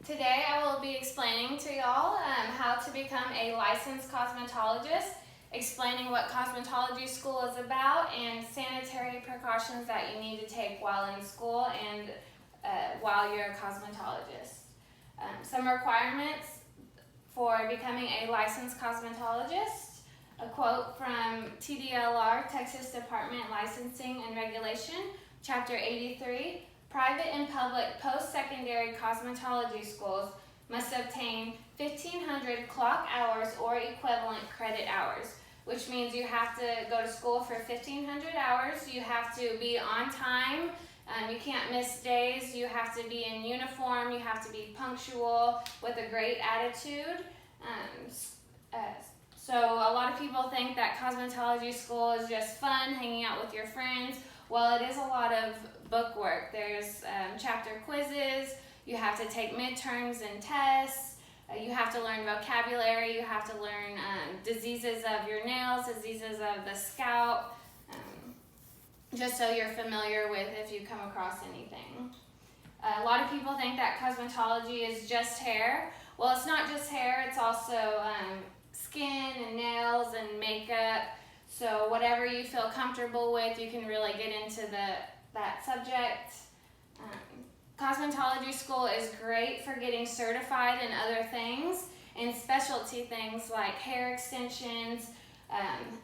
Today I will be explaining to y'all how to become a licensed cosmetologist, explaining what cosmetology school is about, and sanitary precautions that you need to take while in school and while you're a cosmetologist. Some requirements for becoming a licensed cosmetologist. A quote from TDLR, Texas Department Licensing and Regulation, Chapter 83. Private and public post-secondary cosmetology schools must obtain 1,500 clock hours or equivalent credit hours, which means you have to go to school for 1,500 hours. You have to be on time. You can't miss days. You have to be in uniform. You have to be punctual with a great attitude. So a lot of people think that cosmetology school is just fun, hanging out with your friends. Well, it is a lot of book work. There's chapter quizzes, you have to take midterms and tests, you have to learn vocabulary, you have to learn diseases of your nails, diseases of the scalp, just so you're familiar with if you come across anything. A lot of people think that cosmetology is just hair. Well, it's not just hair, it's also skin and nails and makeup. So whatever you feel comfortable with, you can really get into that subject. Cosmetology school is great for getting certified in other things, and specialty things like hair extensions,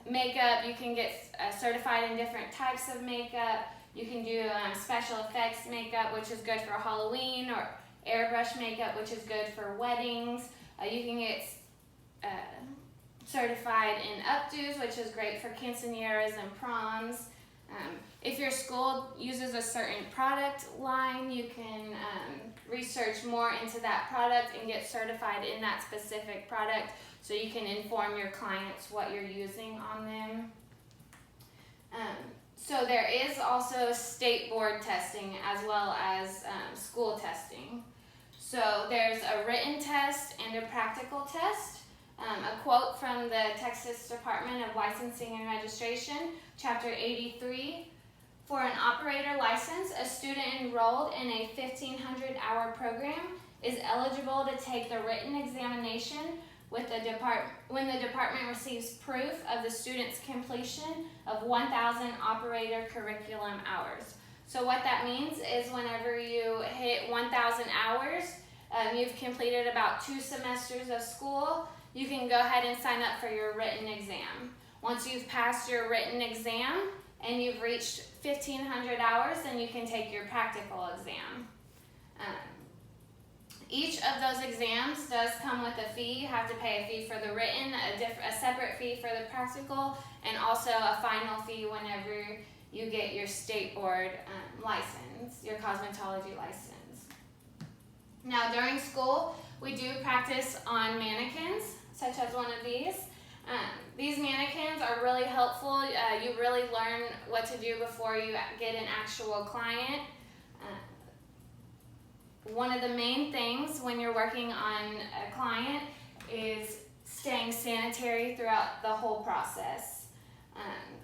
makeup. You can get certified in different types of makeup. You can do special effects makeup, which is good for Halloween, or airbrush makeup, which is good for weddings. You can get certified in updos, which is great for quinceañeras and proms. If your school uses a certain product line, you can research more into that product and get certified in that specific product so you can inform your clients what you're using on them. So there is also state board testing as well as school testing. So there's a written test and a practical test. A quote from the Texas Department of Licensing and Registration, Chapter 83. For an operator license, a student enrolled in a 1,500-hour program is eligible to take the written examination when the department receives proof of the student's completion of 1,000 operator curriculum hours. So what that means is whenever you hit 1,000 hours, you've completed about 2 semesters of school, you can go ahead and sign up for your written exam. Once you've passed your written exam and you've reached 1,500 hours, then you can take your practical exam. Each of those exams does come with a fee. You have to pay a fee for the written, a separate fee for the practical, and also a final fee whenever you get your state board license, your cosmetology license. Now during school, we do practice on mannequins, such as one of these. These mannequins are really helpful. You really learn what to do before you get an actual client. One of the main things when you're working on a client is staying sanitary throughout the whole process.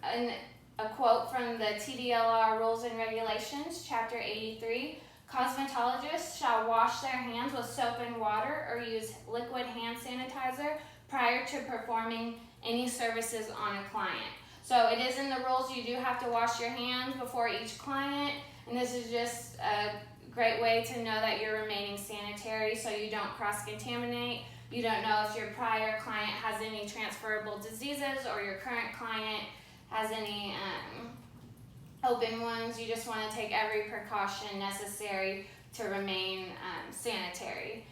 And a quote from the TDLR Rules and Regulations, Chapter 83, cosmetologists shall wash their hands with soap and water or use liquid hand sanitizer prior to performing any services on a client. So it is in the rules, you do have to wash your hands before each client, and this is just a great way to know that you're remaining sanitary so you don't cross-contaminate. You don't know if your prior client has any transferable diseases or your current client has any open wounds. You just want to take every precaution necessary to remain sanitary.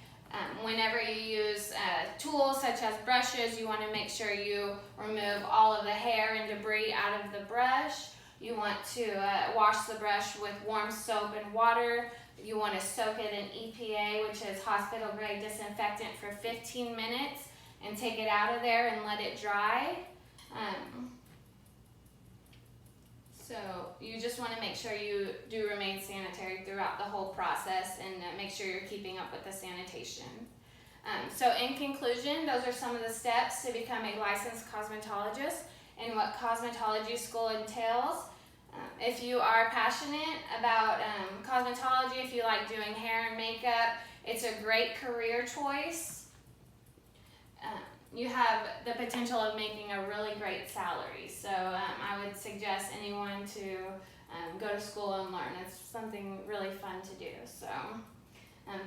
Whenever you use tools such as brushes, you want to make sure you remove all of the hair and debris out of the brush. You want to wash the brush with warm soap and water. You want to soak it in EPA, which is hospital grade disinfectant, for 15 minutes and take it out of there and let it dry. So you just want to make sure you do remain sanitary throughout the whole process and make sure you're keeping up with the sanitation. So in conclusion, those are some of the steps to become a licensed cosmetologist and what cosmetology school entails. If you are passionate about cosmetology, if you like doing hair and makeup, it's a great career choice. You have the potential of making a really great salary. So I would suggest anyone to go to school and learn. It's something really fun to do. So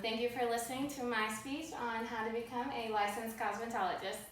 thank you for listening to my speech on how to become a licensed cosmetologist.